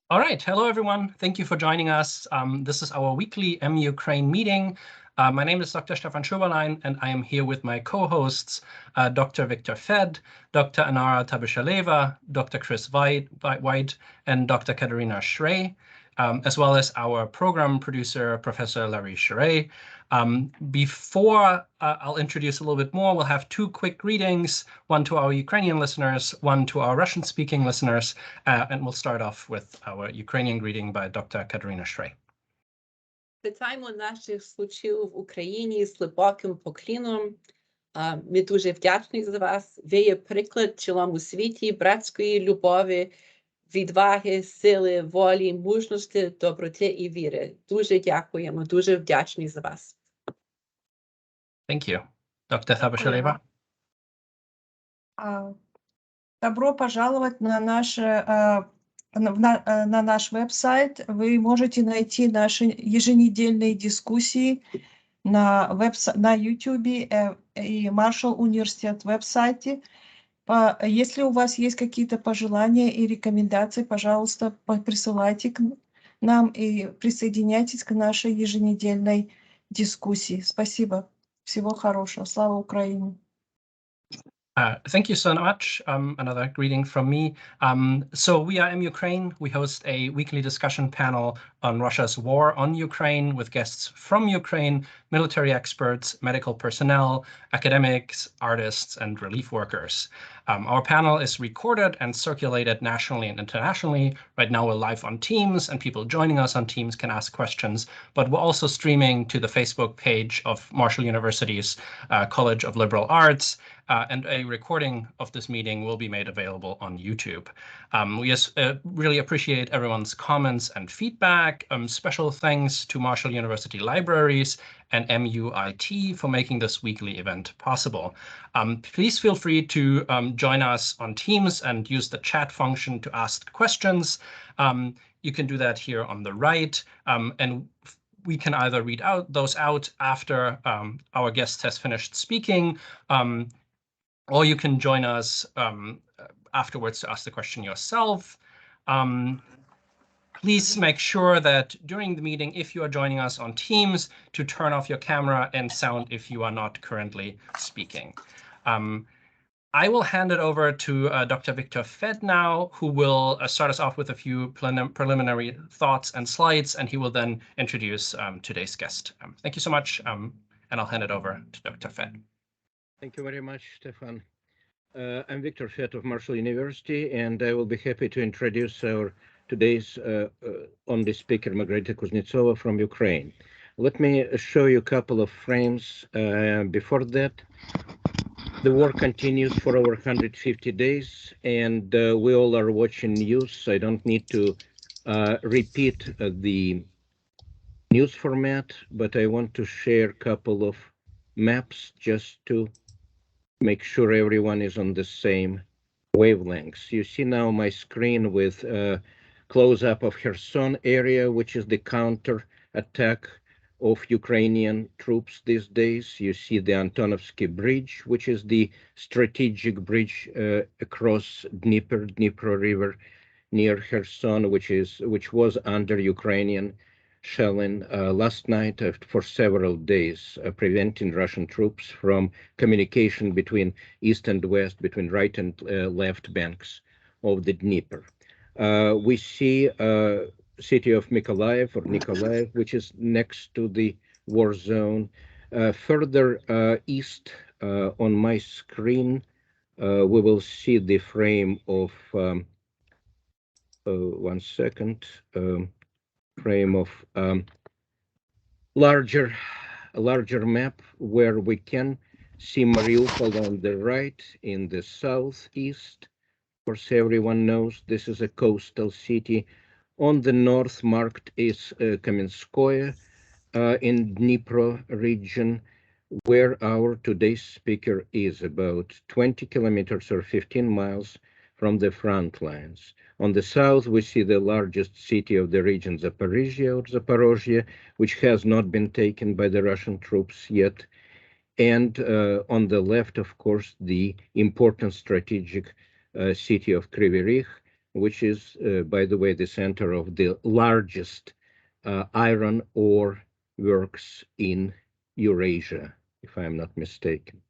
All right, hello everyone. Thank you for joining us. This is our weekly MUkraine meeting. My name is Dr. Stefan Schöberlein, and I am here with my co-hosts, Dr. Victor Fed, Dr. Anara Tabishaleva, Dr. Chris White, and Dr. Katerina Schrey, as well as our program producer, Professor Larry Schrey. Before I'll introduce a little bit more, we'll have two quick greetings, one to our Ukrainian listeners, one to our Russian-speaking listeners, and we'll start off with our Ukrainian greeting by Dr. Katerina Schrey. Вітаємо наших слухачів в Україні з глибоким поклоном. Ми дуже вдячні за вас. Ви є приклад цілому світі братської любові, відваги, сили, волі, мужності, доброти і віри. Дуже дякуємо, дуже вдячні за вас. Thank you. Dr. Tabishaleva. Добро пожаловать на наш веб-сайт. Вы можете найти наши еженедельные дискуссии на YouTube и Маршалл университет веб-сайте. Если у вас есть какие-то пожелания и рекомендации, пожалуйста, присылайте к нам и присоединяйтесь к нашей еженедельной дискуссии. Спасибо. Всего хорошего. Слава Украине. Thank you so much. Another greeting from me. So we are MUkraine. We host a weekly discussion panel on Russia's war on Ukraine with guests from Ukraine, military experts, medical personnel, academics, artists, and relief workers. Our panel is recorded and circulated nationally and internationally. Right now we're live on Teams, and people joining us on Teams can ask questions, but we're also streaming to the Facebook page of Marshall University's College of Liberal Arts, and a recording of this meeting will be made available on YouTube. We really appreciate everyone's comments and feedback. Special thanks to Marshall University Libraries and MUIT for making this weekly event possible. Please feel free to join us on Teams and use the chat function to ask questions. You can do that here on the right, and we can either read those out after our guest has finished speaking, or you can join us afterwards to ask the question yourself. Please make sure that during the meeting, if you are joining us on Teams, to turn off your camera and sound if you are not currently speaking. I will hand it over to Dr. Victor Fed now, who will start us off with a few preliminary thoughts and slides, and he will then introduce today's guest. Thank you so much, and I'll hand it over to Dr. Fed. Thank you very much, Stefan. I'm Victor Fed of Marshall University, and I will be happy to introduce our today's only speaker, Margarita Kuznetsova from Ukraine. Let me show you a couple of frames. Before that, the war continues for over 150 days, and we all are watching news, so I don't need to repeat the news format, but I want to share a couple of maps just to make sure everyone is on the same wavelengths. You see now my screen with a close-up of Kherson area, which is the counter-attack of Ukrainian troops these days. You see the Antonovsky Bridge, which is the strategic bridge across Dnipro River near Kherson, which was under Ukrainian shelling last night for several days, preventing Russian troops from communication between east and west, between right and left banks of the Dnieper. We see city of Nikolaev, which is next to the war zone. Further east on my screen, we will see the frame of, one second, frame of larger map where we can see Mariupol on the right. In the southeast, of course, everyone knows this is a coastal city. On the north marked is Kamenskoye in Dnipro region, where our today's speaker is, about 20 kilometers or 15 miles from the front lines. On the south, we see the largest city of the region, Zaporozhye, which has not been taken by the Russian troops yet. And on the left, of course, the important strategic city of Kryvyi Rih, which is, by the way, the center of the largest iron ore works in Eurasia, if I'm not mistaken.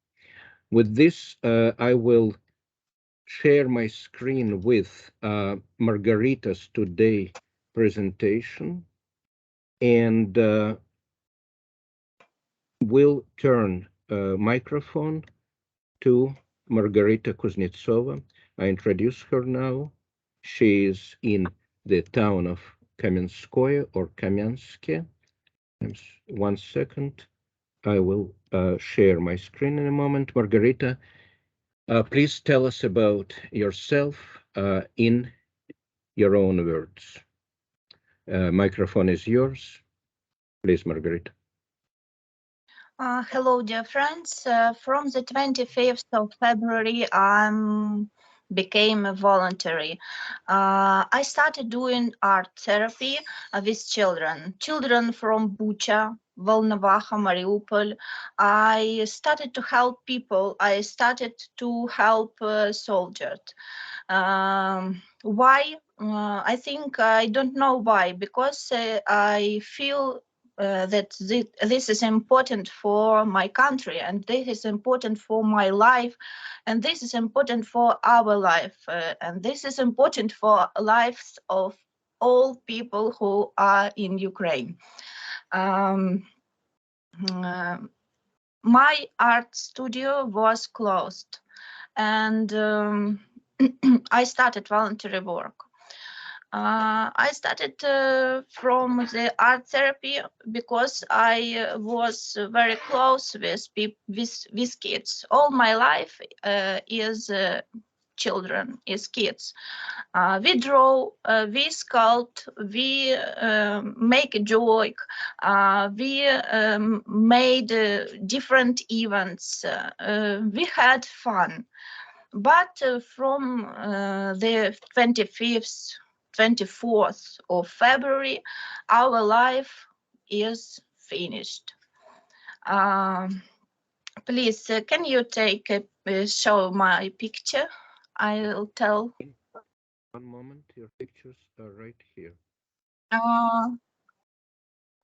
With this, I will share my screen with Margarita's today presentation, and will turn microphone to Margarita Kuznetsova. I introduce her now. She is in the town of Kamenskoye or Kamenskoye. 1 second. I will share my screen in a moment. Margarita, please tell us about yourself in your own words. Microphone is yours. Please, Margarita. Hello, dear friends. From the 25th of February, I became a voluntary. I started doing art therapy with children from Bucha, Volnovakha, Mariupol. I started to help people. I started to help soldiers. Why? I think I don't know why, because I feel that this is important for my country, and this is important for my life, and this is important for our life, and this is important for lives of all people who are in Ukraine. My art studio was closed, and I started voluntary work. I started from the art therapy because I was very close with kids. All my life is children, is kids. We draw, we sculpt, we make a joke, we made different events. We had fun. But from the 24th of February, our life is finished. Please, can you show my picture? I'll tell. 1 moment, your pictures are right here.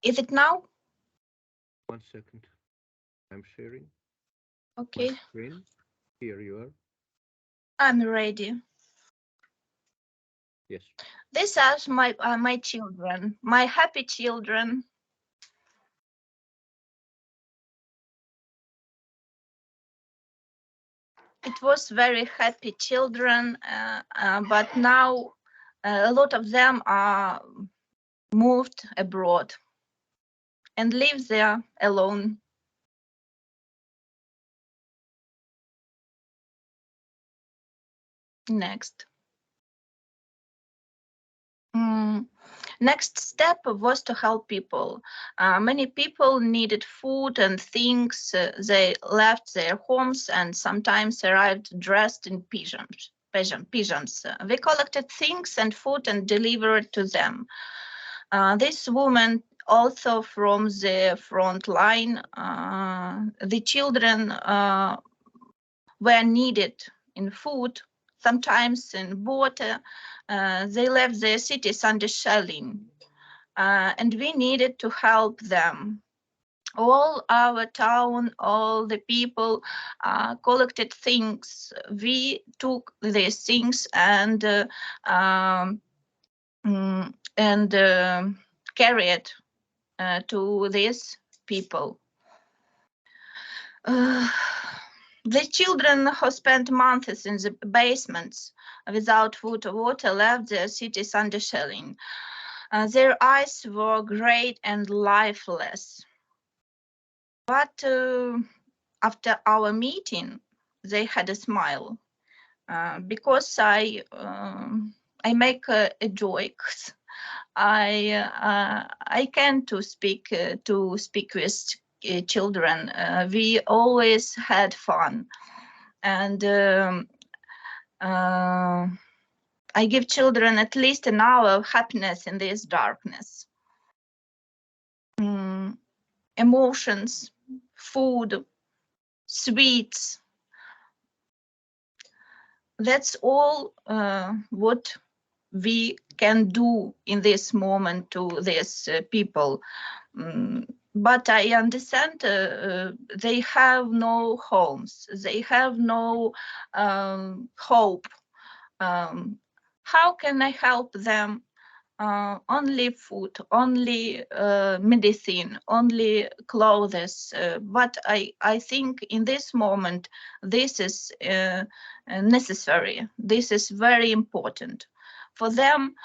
Is it now? 1 second. I'm sharing. Okay. My screen. Here you are. I'm ready. Yes. These are my children, my happy children. It was very happy children, but now a lot of them are moved abroad and live there alone. Next. Next step was to help people. Many people needed food and things. They left their homes and sometimes arrived dressed in pyjamas. We collected things and food and delivered to them. This woman also from the front line. The children were needed in food, sometimes in water. They left their cities under shelling, and we needed to help them. All our town, all the people collected things. We took these things and carried to these people. The children who spent months in the basements without food or water left their cities under shelling. Their eyes were grey and lifeless. But after our meeting, they had a smile because I make a joke. I can to speak with children. We always had fun, and I give children at least an hour of happiness in this darkness. Emotions, food, sweets. That's all what we can do in this moment to these people. But I understand they have no homes, they have no hope. How can I help them? Only food, only medicine, only clothes. But I think in this moment, this is necessary. This is very important for them.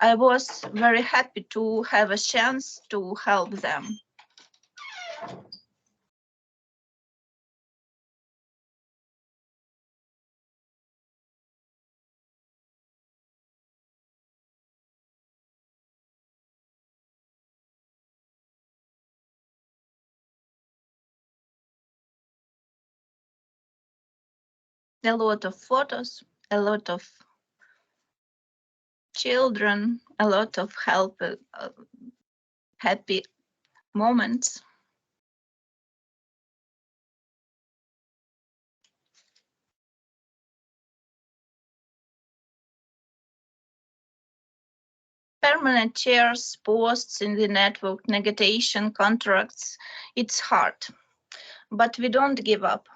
I was very happy to have a chance to help them. A lot of photos, a lot of children, a lot of help, happy moments. Permanent chairs, posts in the network, negotiation contracts. It's hard, but we don't give up.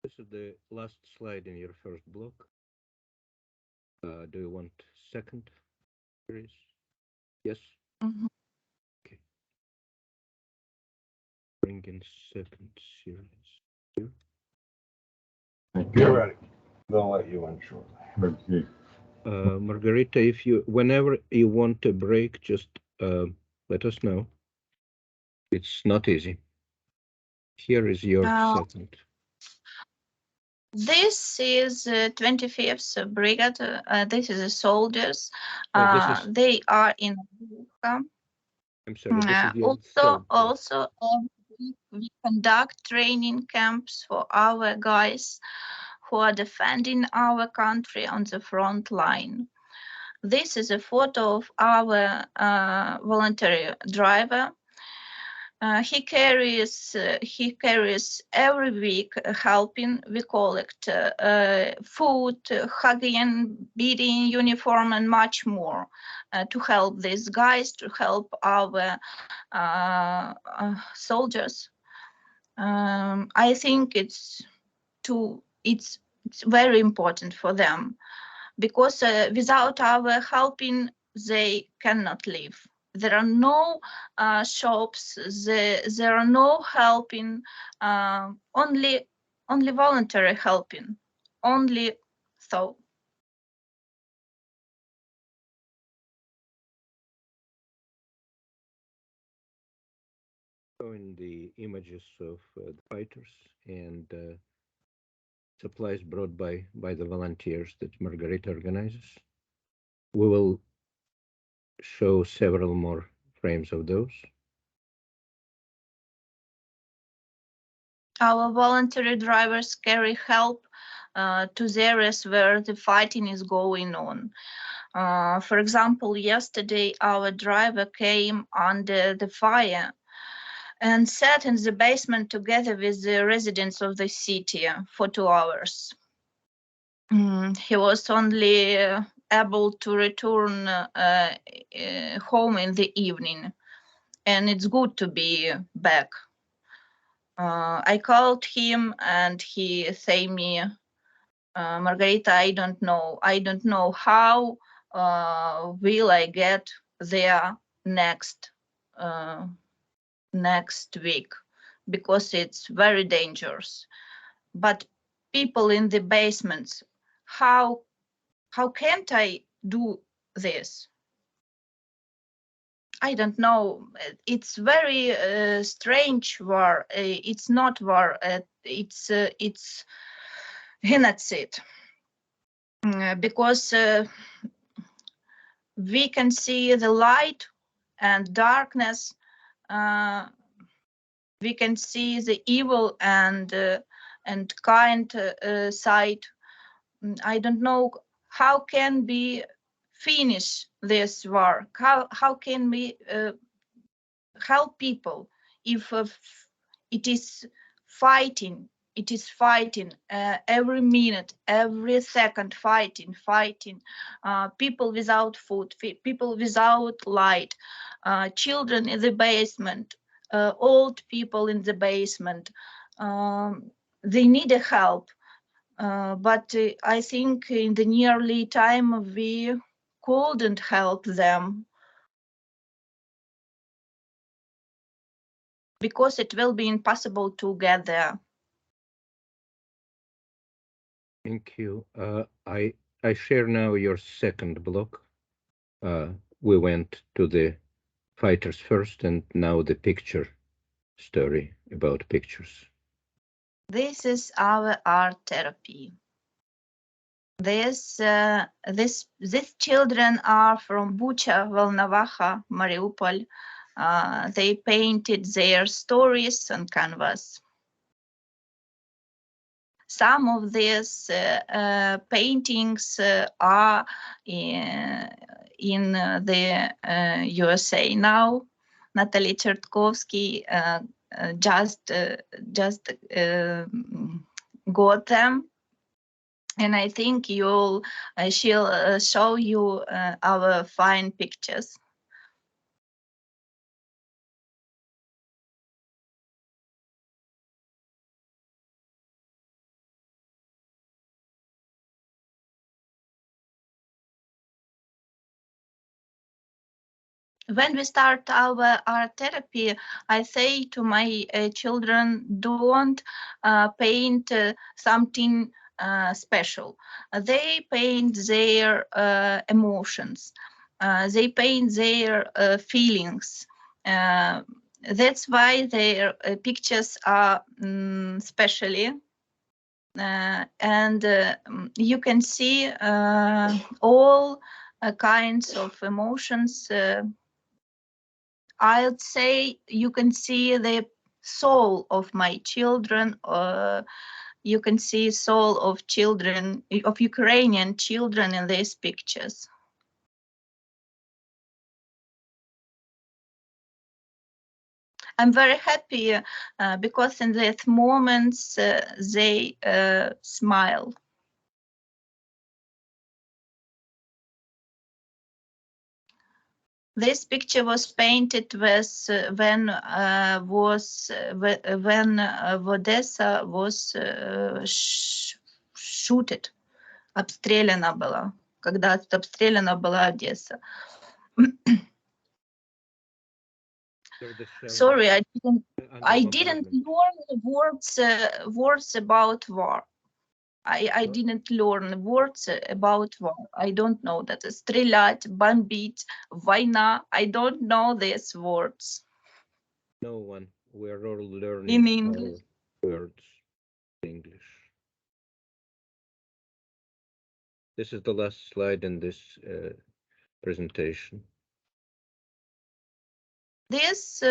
This is the last slide in your first block. Do you want second series? Yes? Mhm. Okay. Bring in second series. Here. You're ready. They'll let you in shortly. Okay. Margarita, if you, whenever you want a break, just let us know. It's not easy. Here is your second. This is 25th Brigade. This is the soldiers. They are in. I'm sorry. This is your third. Also, we conduct training camps for our guys who are defending our country on the front line. This is a photo of our voluntary driver. He carries every week helping. We collect food, hygiene, bedding, uniform, and much more to help these guys, to help our soldiers. I think it's very important for them, because without our helping, they cannot live. There are no shops, there are no helping, only voluntary helping, only so. Showing the images of the fighters and supplies brought by the volunteers that Margarita organizes. We will show several more frames of those. Our voluntary drivers carry help to the areas where the fighting is going on. For example, yesterday our driver came under the fire and sat in the basement together with the residents of the city for 2 hours. He was only able to return home in the evening, and it's good to be back. I called him and he said me, Margarita, I don't know how will I get there next week, because it's very dangerous. But people in the basements, how can't I do this? I don't know. It's very strange war. It's not war. It's genocide. Because we can see the light and darkness. We can see the evil and kind side. I don't know how can we finish this war? How can we help people if it is fighting? It is fighting every minute, every second, fighting. People without food, people without light, children in the basement, old people in the basement. They need a help. But I think in the nearly time we couldn't help them because it will be impossible to get there. Thank you. I share now your second block. We went to the fighters first, and now the picture story about pictures. This is our art therapy. These children are from Bucha, Volnovakha, Mariupol. They painted their stories on canvas. Some of these paintings are in the USA now. Natalie Chertkovsky just got them, and I think she'll show you our fine pictures. When we start our art therapy, I say to my children, don't paint something special. They paint their emotions. They paint their feelings. That's why their pictures are specially. And you can see all kinds of emotions. I'd say you can see the soul of my children. You can see soul of children, of Ukrainian children in these pictures. I'm very happy because in these moments they smile. This picture was painted with when Odessa was shooted, обстреляна была, когда обстреляна была Одесса. Sorry, I didn't learn words about war. I didn't learn words about war. I don't know that. Стрелять, бомбить, война. I don't know these words. No one. We're all learning in English. Words in English. This is the last slide in this presentation. This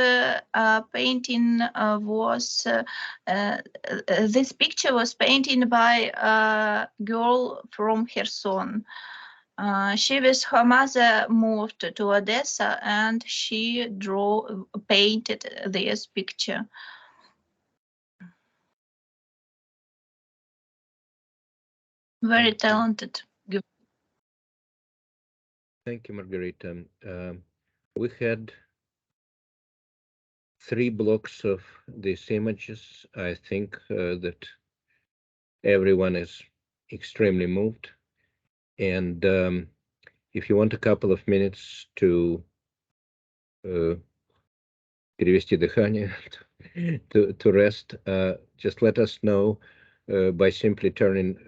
painting was, this picture was painted by a girl from Kherson. She with her mother moved to Odessa and she painted this picture. Very talented. Thank you, Margarita. We had 3 blocks of these images. I think that everyone is extremely moved. And if you want a couple of minutes to перевести дыхание, to rest, just let us know by simply turning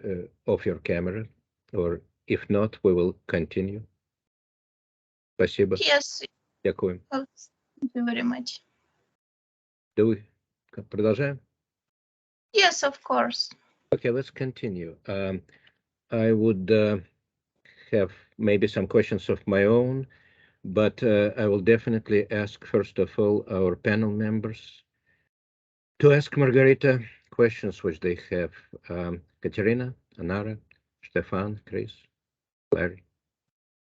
off your camera, or if not, we will continue. Спасибо. Yes. Дякую. Thank you very much. Продолжаем? Yes, of course. Okay, let's continue. I would have maybe some questions of my own, but I will definitely ask, first of all, our panel members to ask Margarita questions which they have. Katerina, Anara, Stefan, Chris. Larry.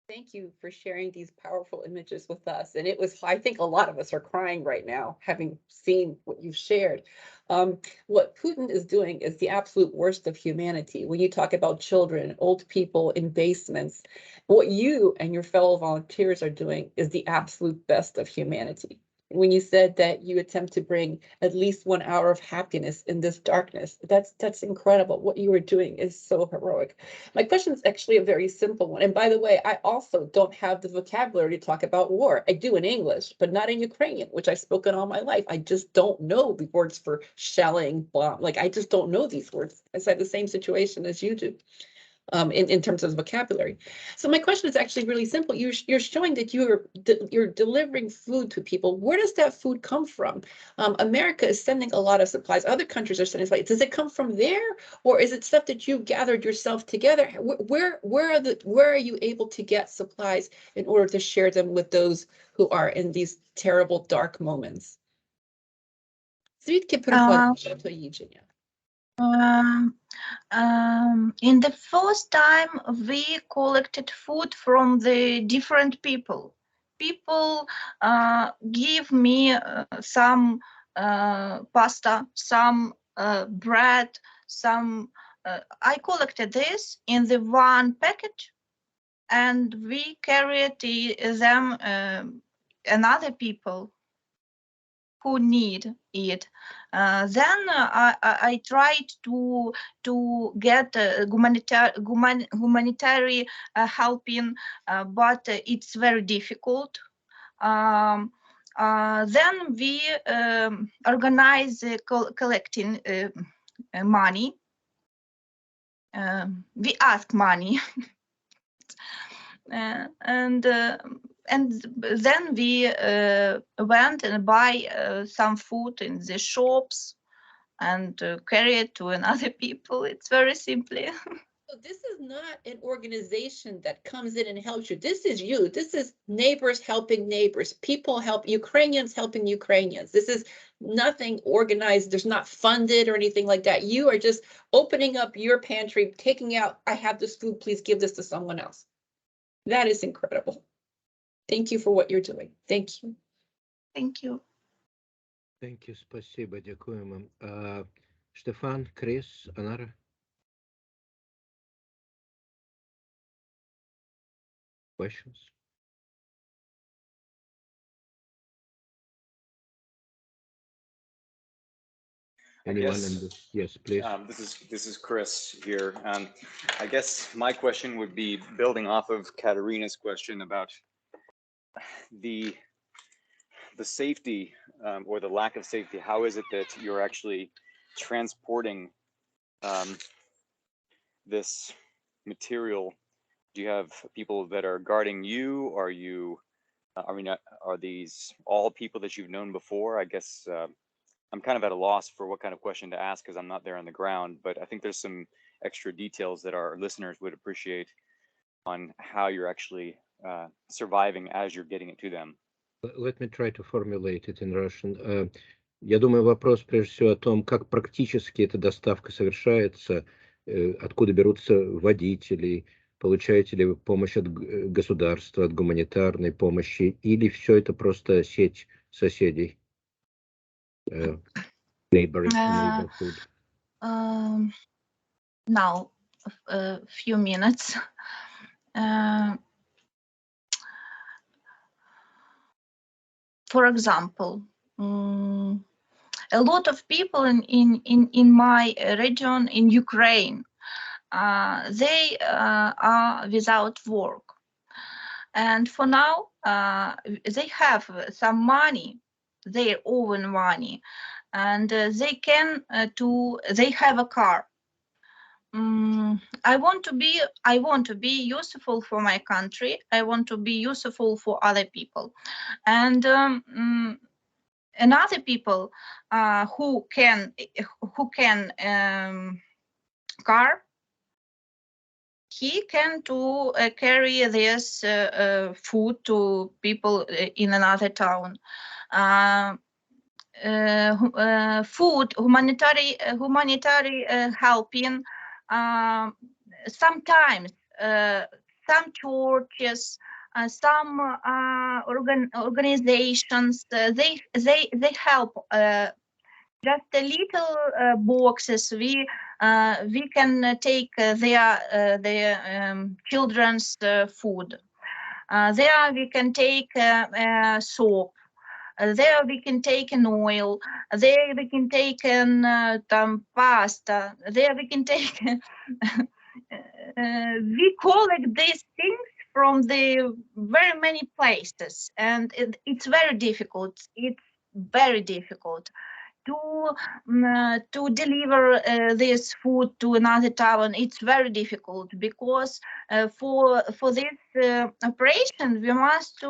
Thank you for sharing these powerful images with us. And it was, I think a lot of us are crying right now, having seen what you've shared. What Putin is doing is the absolute worst of humanity. When you talk about children, old people in basements, what you and your fellow volunteers are doing is the absolute best of humanity. When you said that you attempt to bring at least 1 hour of happiness in this darkness, that's incredible. What you are doing is so heroic. My question is actually a very simple one. And by the way, I also don't have the vocabulary to talk about war. I do in English, but not in Ukrainian, which I've spoken all my life. I just don't know the words for shelling, bomb. Like, I just don't know these words. I had the same situation as you do. In terms of vocabulary. So my question is actually really simple. You're showing that you're delivering food to people. Where does that food come from? America is sending a lot of supplies. Other countries are sending supplies. Does it come from there, or is it stuff that you gathered yourself together? Where are you able to get supplies in order to share them with those who are in these terrible dark moments? Звідки приходить то їдження? In the first time, we collected food from the different people. People give me some pasta, some bread, some. I collected this in the one package, and we carried them another people who need it. Then I tried to get humanitarian helping, but it's very difficult. Then we organize collecting money. We ask money. And then we went and buy some food in the shops and carry it to another people. It's very simple. So this is not an organization that comes in and helps you. This is you. This is neighbors helping neighbors. People help Ukrainians helping Ukrainians. This is nothing organized. There's not funded or anything like that. You are just opening up your pantry, taking out, I have this food, please give this to someone else. That is incredible. Thank you for what you're doing. Thank you. Thank you. Thank you. Спасибо. Дякуємо. Stefan, Chris, Anara. Questions? Anyone? Yes, please. This is Chris here. I guess my question would be building off of Katerina's question about the safety or the lack of safety. How is it that you're actually transporting this material? Do you have people that are guarding you? Are you, are these all people that you've known before? I guess I'm kind of at a loss for what kind of question to ask because I'm not there on the ground, but I think there's some extra details that our listeners would appreciate on how you're actually surviving as you're getting it to them. Let me try to formulate it in Russian. Я думаю, вопрос прежде всего о том, как практически эта доставка совершается, откуда берутся водители, получаете ли вы помощь от государства, от гуманитарной помощи, или все это просто сеть соседей? Neighborhood. Now, a few minutes. For example, a lot of people in my region in Ukraine, they are without work, and for now they have some money, their own money, and they have a car. I want to be useful for my country. I want to be useful for other people, and another people who can car. He can to carry this food to people in another town. Food, humanitarian helping. Sometimes some churches, some organizations. They help. Just a little boxes. We can take their children's food. There we can take soap. There we can take an oil. There we can take pasta. There we can take. We collect these things from the very many places, and it's very difficult. It's very difficult to deliver this food to another town. It's very difficult because for this operation we must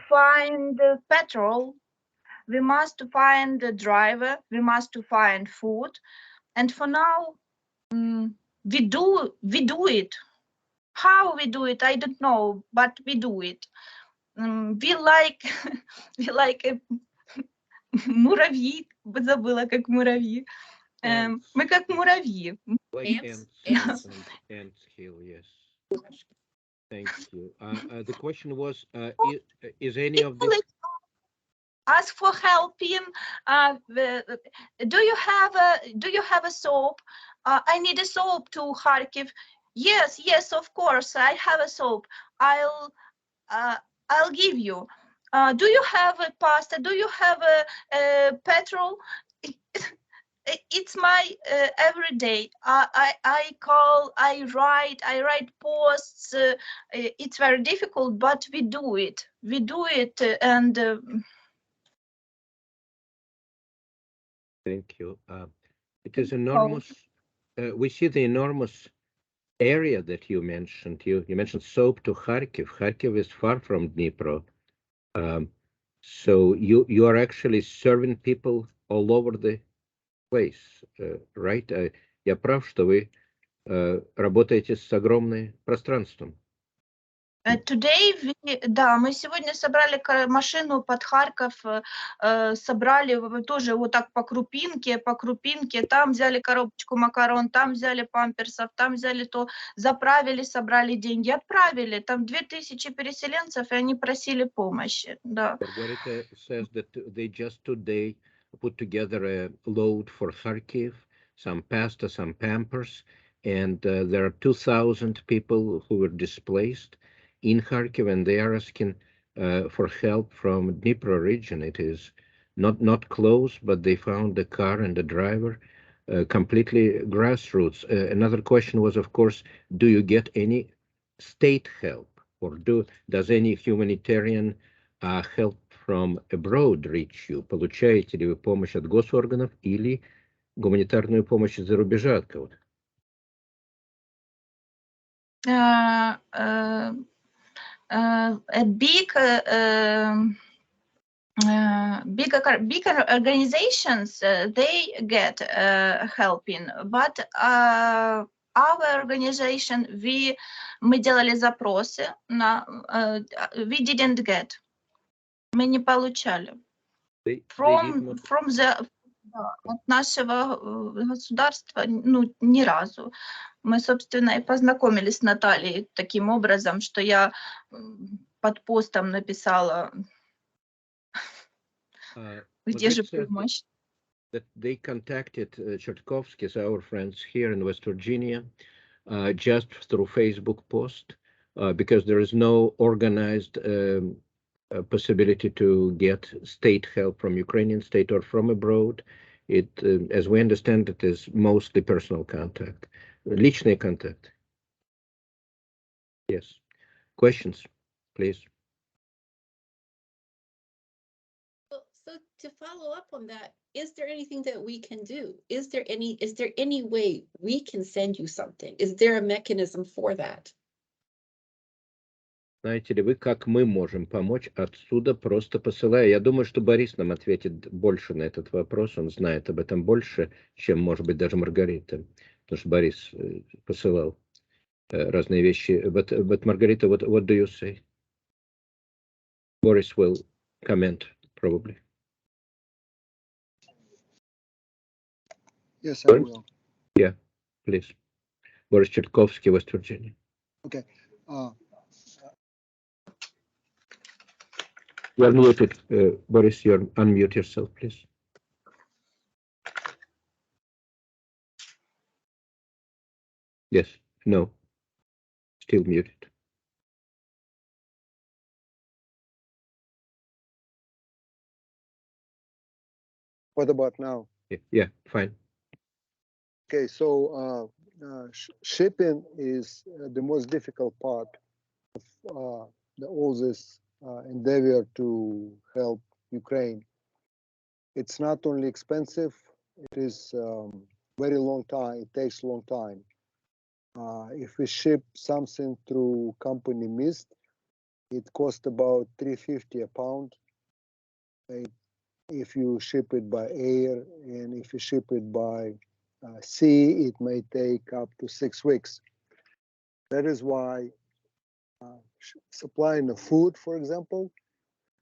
find petrol, we must find a driver, we must find food, and for now we do it. How we do it, I don't know, but we do it. We like we like a муравьи, забыла, как муравьи. Мы как муравьи. Like Ants. Ants hill, yes. Thank you. The question was, is any of this? Ask for helping. Do you have a soap? I need a soap to Kharkiv. Yes, of course. I have a soap. I'll give you. Do you have a pasta? Do you have a petrol? It's my every day. I call. I write posts. It's very difficult, but we do it. We do it, and. Thank you. It is enormous. We see the enormous area that you mentioned. You mentioned soap to Kharkiv. Kharkiv is far from Dnipro. So you are actually serving people all over the place, right? Я прав, что вы работаете с огромным пространством. Today, мы сегодня собрали машину под Харьков, собрали тоже вот так по крупинке, там взяли коробочку макарон, там взяли памперсов, там взяли то, заправили, собрали деньги, отправили. Там 2000 переселенцев, и они просили помощи. Да. Margarita says that they just today put together a load for Kharkiv, some pasta, some pampers, and there are 2,000 people who were displaced in Kharkiv, and they are asking for help from Dnipro region. It is not close, but they found the car and the driver, completely grassroots. Another question was, of course, do you get any state help, or does any humanitarian help from abroad reach you? Получаете ли вы помощь от госорганов или гуманитарную помощь из-за рубежа от кого-то? Big organizations, they get helping, but our organization, мы делали запросы, we didn't get, мы не получали. От нашего государства, ни разу. Мы, собственно, и познакомились с Натальей таким образом, что я под постом написала, где же помощь. That they contacted Chertkovskis, our friends here in West Virginia, just through Facebook post, because there is no organized possibility to get state help from Ukrainian state or from abroad. It, as we understand, it is mostly personal contact, личный contact. Yes. Questions, please. So to follow up on that, is there anything that we can do? Is there any way we can send you something? Is there a mechanism for that? Знаете ли вы, как мы можем помочь отсюда, просто посылая? Я думаю, что Борис нам ответит больше на этот вопрос. Он знает об этом больше, чем, может быть, даже Маргарита. Потому что Борис посылал разные вещи. But Margarita, what do you say? Boris will comment, probably. Yes, I will. Yeah, please. Boris Chertkovsky, West Virginia. Okay. You're muted, Boris. You're unmute yourself, please. Yes. No. Still muted. What about now? Yeah, fine. Okay, so shipping is the most difficult part of all this endeavor to help Ukraine. It's not only expensive, it is very long time, it takes a long time. If we ship something through company Mist, it costs about $3.50 a pound. If you ship it by air, and if you ship it by sea, it may take up to 6 weeks. That is why supplying the food, for example,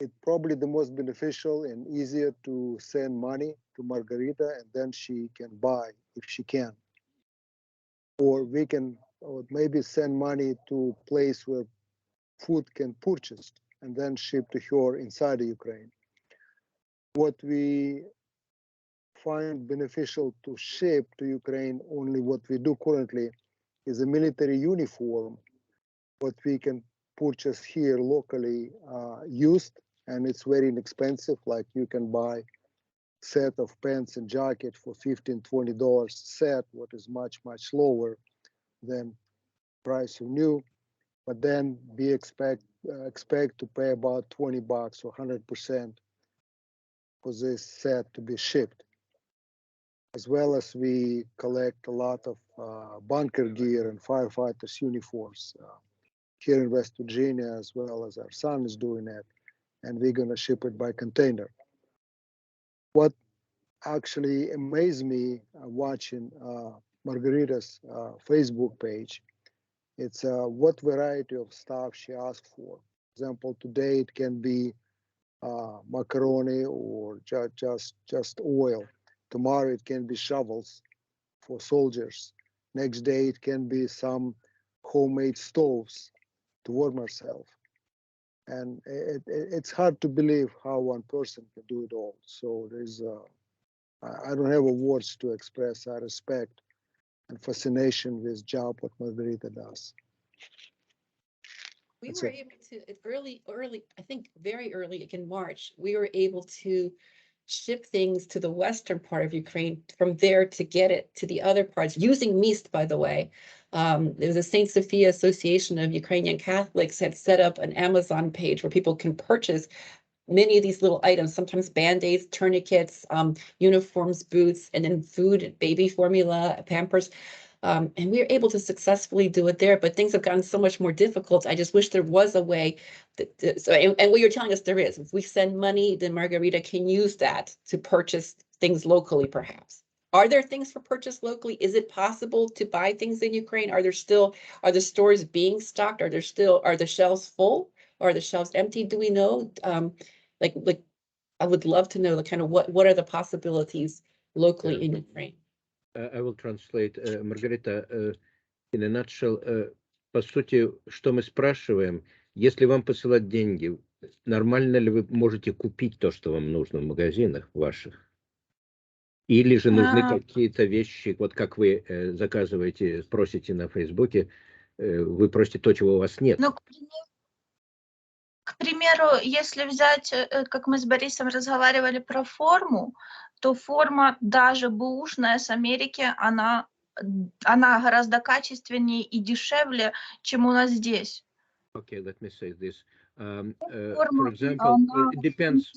it's probably the most beneficial and easier to send money to Margarita, and then she can buy if she can. Or we can, or maybe send money to a place where food can purchased and then ship to her inside of Ukraine. What we find beneficial to ship to Ukraine, only what we do currently is a military uniform, what we can purchase here locally used, and it's very inexpensive. Like you can buy set of pants and jacket for $15-20 set, what is much lower than price of new. But then we expect to pay about $20 or 100% for this set to be shipped. As well as we collect a lot of bunker gear and firefighters uniforms here in West Virginia, as well as our son is doing it, and we're gonna ship it by container. What actually amazed me watching Margarita's Facebook page, it's what variety of stuff she asked for. For example, today it can be macaroni or just oil. Tomorrow it can be shovels for soldiers. Next day it can be some homemade stoves to warm ourselves. And it's hard to believe how one person can do it all. So there's I don't have words to express our respect and fascination with job what Margarita does. We That's were it. able to early, I think very early in March, we were able to ship things to the western part of Ukraine, from there to get it to the other parts, using Mist, by the way. There was a St. Sophia Association of Ukrainian Catholics had set up an Amazon page where people can purchase many of these little items, sometimes Band-Aids, tourniquets, uniforms, boots, and then food, baby formula, Pampers. And we were able to successfully do it there, but things have gotten so much more difficult. I just wish there was a way and what you're telling us there is. If we send money, then Margarita can use that to purchase things locally, perhaps. Are there things for purchase locally? Is it possible to buy things in Ukraine? Are the stores being stocked? Are the shelves full? Or are the shelves empty? Do we know? Like I would love to know the kind of what are the possibilities locally in Ukraine? I will translate. Margarita, in a nutshell, по сути, что мы спрашиваем, если вам посылать деньги, нормально ли вы можете купить то, что вам нужно в магазинах ваших? Или же нужны какие-то вещи, вот как вы заказываете, просите на Фейсбуке, вы просите то, чего у вас нет? Ну, к примеру, если взять, как мы с Борисом разговаривали про форму, то форма даже бэушная с Америки, она гораздо качественнее и дешевле, чем у нас здесь. Okay, let me say this. For example, it depends.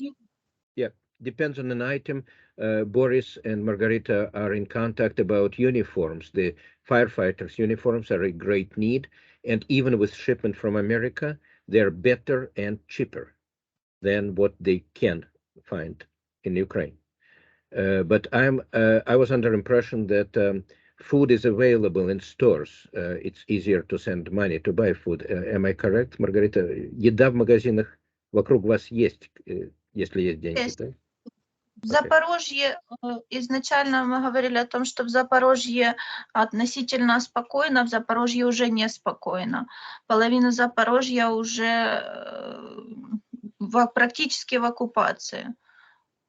Yeah, depends on an item. Boris and Margarita are in contact about uniforms. The firefighters' uniforms are a great need, and even with shipment from America, they're better and cheaper than what they can find in Ukraine. But I was under impression that food is available in stores. It's easier to send money to buy food. Am I correct, Margarita? Еда в магазинах вокруг вас есть, если есть деньги, Есть. да? В Запорожье изначально мы говорили о том, что в Запорожье относительно спокойно, в Запорожье уже неспокойно. Половина Запорожья уже практически в оккупации.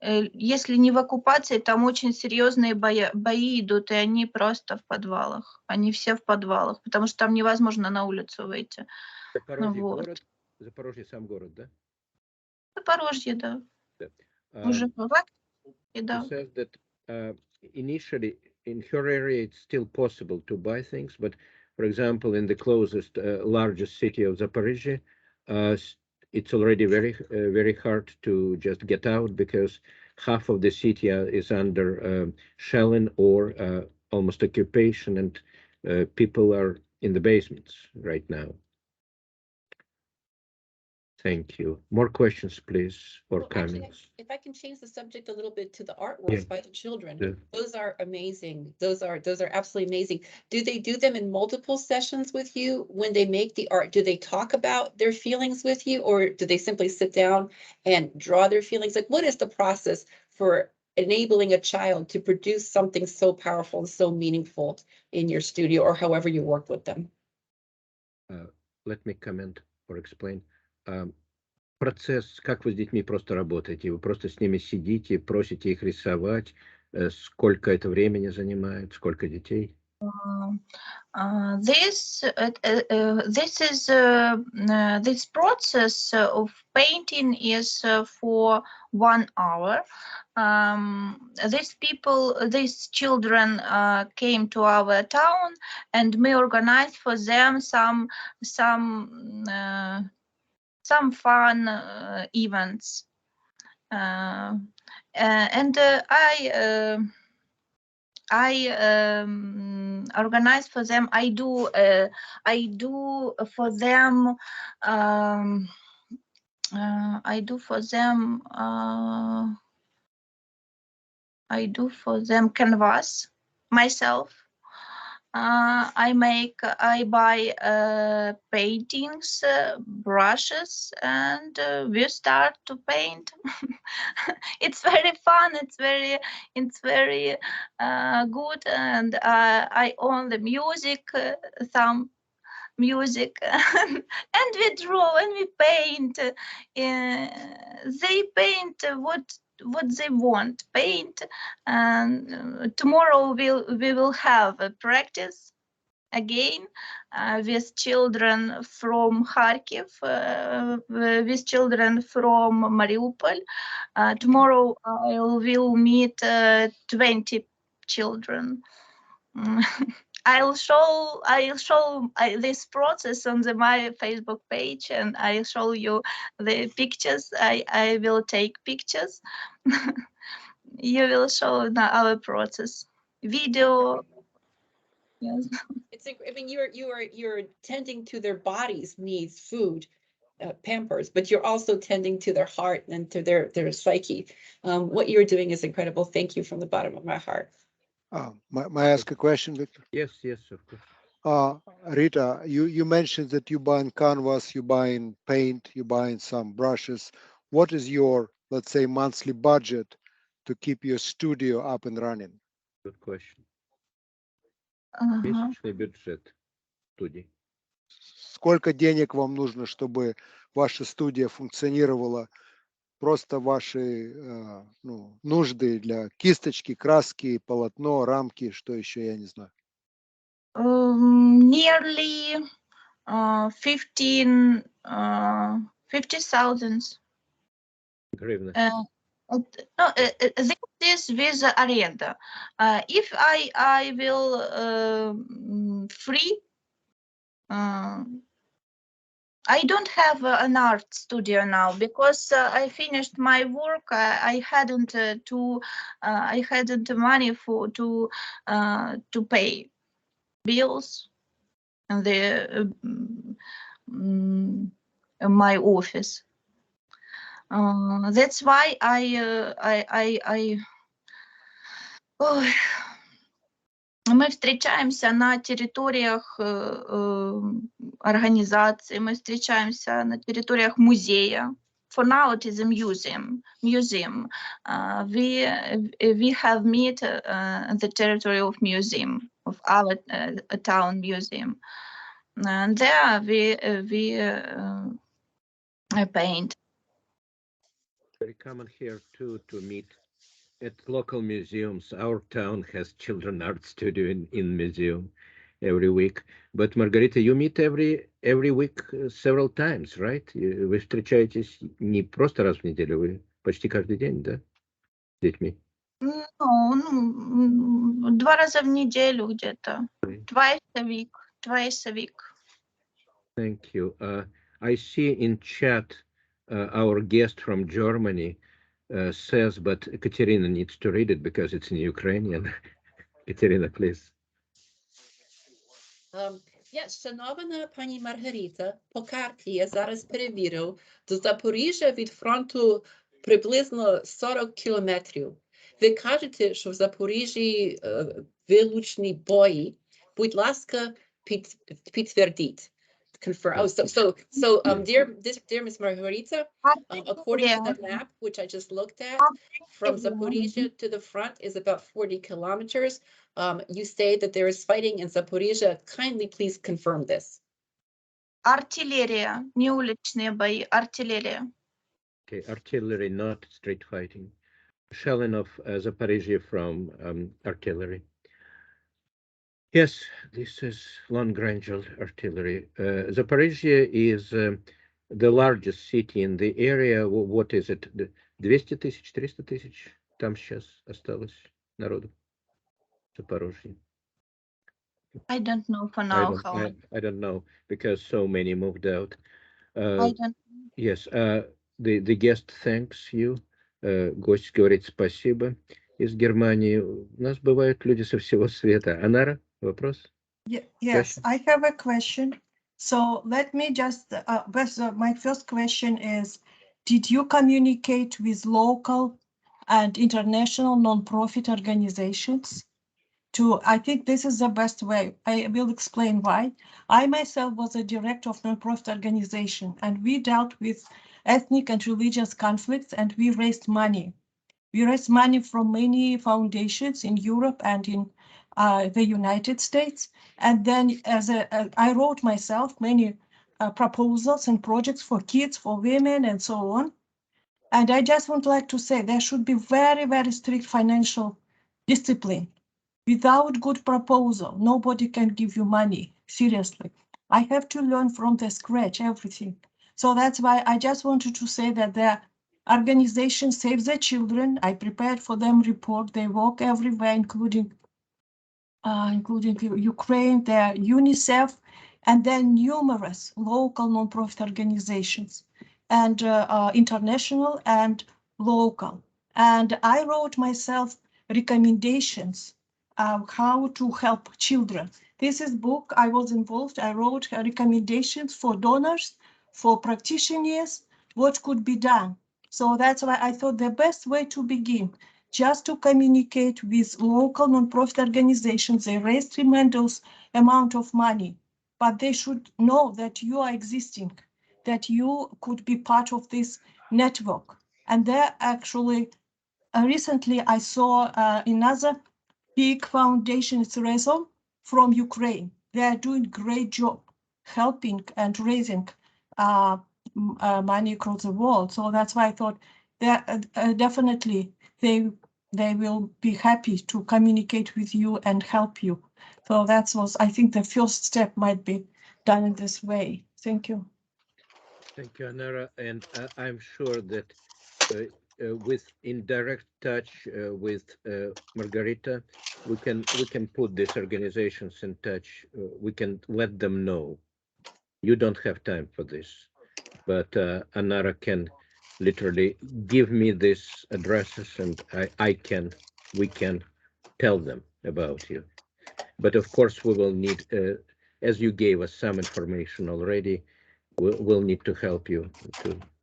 Если не в оккупации, там очень серьезные бои идут, и они просто в подвалах. Они все в подвалах, потому что там невозможно на улицу выйти. Запорожье Вот. город? Запорожье сам город, да? Запорожье, да. Yeah. Уже бывает, да. She says that initially in her area it's still possible to buy things, but for example in the closest largest city of Zaporizhzhia, it's already very hard to just get out because half of the city is under shelling or almost occupation, and people are in the basements right now. Thank you. More questions, please, or Well, actually, comments? if I can change the subject a little bit to the artworks Yeah. by the children, Yeah. those are amazing. Those are absolutely amazing. Do they do them in multiple sessions with you when they make the art? Do they talk about their feelings with you, or do they simply sit down and draw their feelings? Like, what is the process for enabling a child to produce something so powerful and so meaningful in your studio, or however you work with them? Let me comment or explain. Процесс, как вы с детьми просто работаете? Вы просто с ними сидите, просите их рисовать? Сколько это времени занимает? Сколько детей? This process of painting is for 1 hour. These children came to our town, and we organized for them some fun events, and I organize for them. I do for them. I do for them canvas myself. I buy paintings, brushes, and we start to paint. It's very fun. It's very good, and I own the music, some music, and we draw and we paint. They paint what they want paint, and tomorrow we will have a practice again with children from Kharkiv, with children from Mariupol. Tomorrow I will meet 20 children. I'll show this process on my Facebook page, and I'll show you the pictures. I will take pictures. You will show our process. Video. Yes. I mean, you're tending to their bodies needs, food, pampers, but you're also tending to their heart and to their psyche. What you're doing is incredible. Thank you from the bottom of my heart. May I ask a question, Victor? Yes, of course. Rita, you mentioned that you buying canvas, you buying paint, you buying some brushes. What is your, let's say, monthly budget to keep your studio up and running? Good question. Месячный бюджет студии. Сколько денег вам нужно, чтобы ваша студия функционировала? Просто ваши нужды для кисточки, краски, полотно, рамки, что еще, я не знаю. Nearly 50,000 Гривны. This is with arenda. If I will free, I don't have an art studio now because I finished my work. I hadn't money to pay bills and my office. That's why мы встречаемся на территориях организаций, мы встречаемся на территориях музея, for now it is a museum. We have met the territory of museum, of our town museum, and there we paint. Very common here too to meet at local museums. Our town has children art studio in museum every week. But Margarita, you meet every week several times, right? Вы встречаетесь не просто раз в неделю, вы почти каждый день, да? С детьми. Ну, 2 раза в неделю где-то. Twice a week. Thank you. I see in chat our guest from Germany says, but Katerina needs to read it because it's in Ukrainian. Katerina, please. Шанована пані Маргарита, по карті я зараз перевірив, до Запоріжжя від фронту приблизно 40 кілометрів. Ви кажете, що в Запоріжжі вилучні бої. Будь ласка, підтвердіть. Confirm. Oh, dear Miss Margarita, according to the map, which I just looked at, from Zaporizhzhia to the front is about 40 kilometers. You say that there is fighting in Zaporizhzhia. Kindly please confirm this. Артиллерия, не уличные бои, артиллерия. Okay, artillery, not street fighting. Shelling of Zaporizhzhia from artillery. Yes, this is long-range artillery. Zaporizhzhia is the largest city in the area. What is it? 200 тысяч, 300 тысяч? Там сейчас осталось народу. Zaporizhzhia. I don't know for now. I don't know because so many moved out. I don't. Yes, the guest thanks you. Гость говорит спасибо из Германии. У нас бывают люди со всего света. Анара, вопрос? Yes, I have a question. So let me just, my first question is, did you communicate with local and international non-profit organizations? I think this is the best way. I will explain why. I myself was a director of non-profit organization, and we dealt with ethnic and religious conflicts, and we raised money. We raised money from many foundations in Europe and in the United States. And then I wrote myself many proposals and projects for kids, for women, and so on. And I just would like to say there should be very, very strict financial discipline. Without good proposal, nobody can give you money, seriously. I have to learn from the scratch, everything. So that's why I just wanted to say that the organization Save the Children, I prepared for them report, they work everywhere, including Ukraine, the UNICEF, and then numerous local nonprofit organizations, and international and local. And I wrote myself recommendations how to help children. This is book I was involved. I wrote recommendations for donors, for practitioners, what could be done. So that's why I thought the best way to begin, just to communicate with local nonprofit organizations. They raise tremendous amount of money, but they should know that you are existing, that you could be part of this network. And there actually, recently I saw another big foundation, it's Rezom, from Ukraine. They are doing great job helping and raising money across the world. So that's why I thought that definitely they will be happy to communicate with you and help you. So that was, I think, the first step might be done in this way. Thank you. Thank you, Anara. And I'm sure that with in direct touch with Margarita, we can put these organizations in touch. We can let them know. You don't have time for this, but Anara can literally give me these addresses, and we can tell them about you. But of course, we will need, as you gave us some information already, we'll need to help you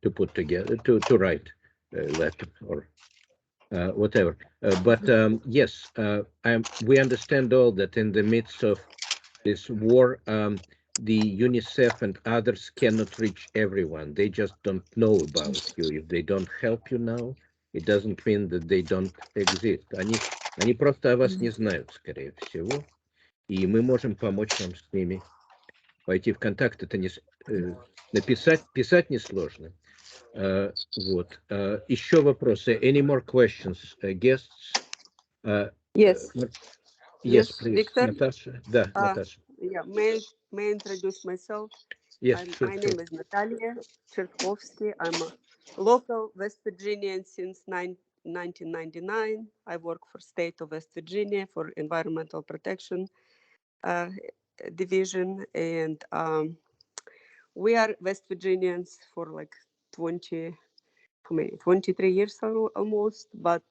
to put together, to write a letter or whatever. But yes, we understand all that in the midst of this war, the UNICEF and others cannot reach everyone. They just don't know about you. If they don't help you now, it doesn't mean that they don't exist. Они просто о вас не знают, скорее всего. И мы можем помочь вам с ними. Пойти в контакт, это не писать несложно. Вот. Еще вопросы. Any more questions, guests? Yes. Yes, please. Victor. Natasha. Да, Natasha. Yeah, may I introduce myself? Yes, sure. My name is Natalia Cherkovsky. I'm a local West Virginian since 1999. I work for state of West Virginia for environmental protection division, and we are West Virginians for like 23 years almost, but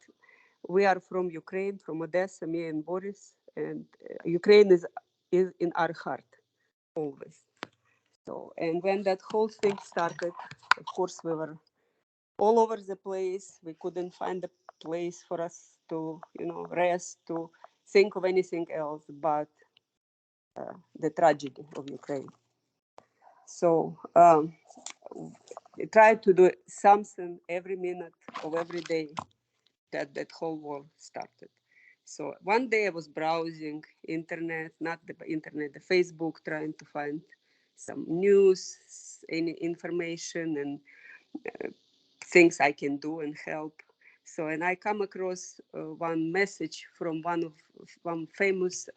we are from Ukraine, from Odessa, me and Boris, and Ukraine is in our heart always. So, and when that whole thing started, of course, we were all over the place. We couldn't find a place for us to, rest, to think of anything else but the tragedy of Ukraine. So we tried to do something every minute of every day that whole war started. So one day I was browsing internet, not the internet, the Facebook, trying to find some news, any information and things I can do and help. So, and I come across one message from one famous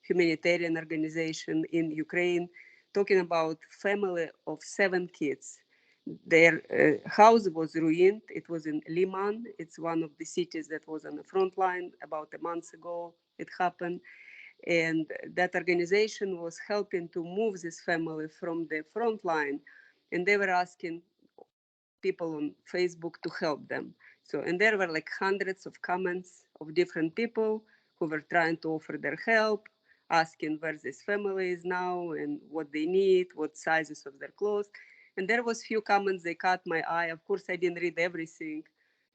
humanitarian organization in Ukraine, talking about family of 7 kids. Their house was ruined. It was in Liman. It's one of the cities that was on the front line. About a month ago, it happened. And that organization was helping to move this family from the front line. And they were asking people on Facebook to help them. So, and there were like hundreds of comments of different people who were trying to offer their help, asking where this family is now and what they need, what sizes of their clothes. And there was few comments, they caught my eye. Of course, I didn't read everything,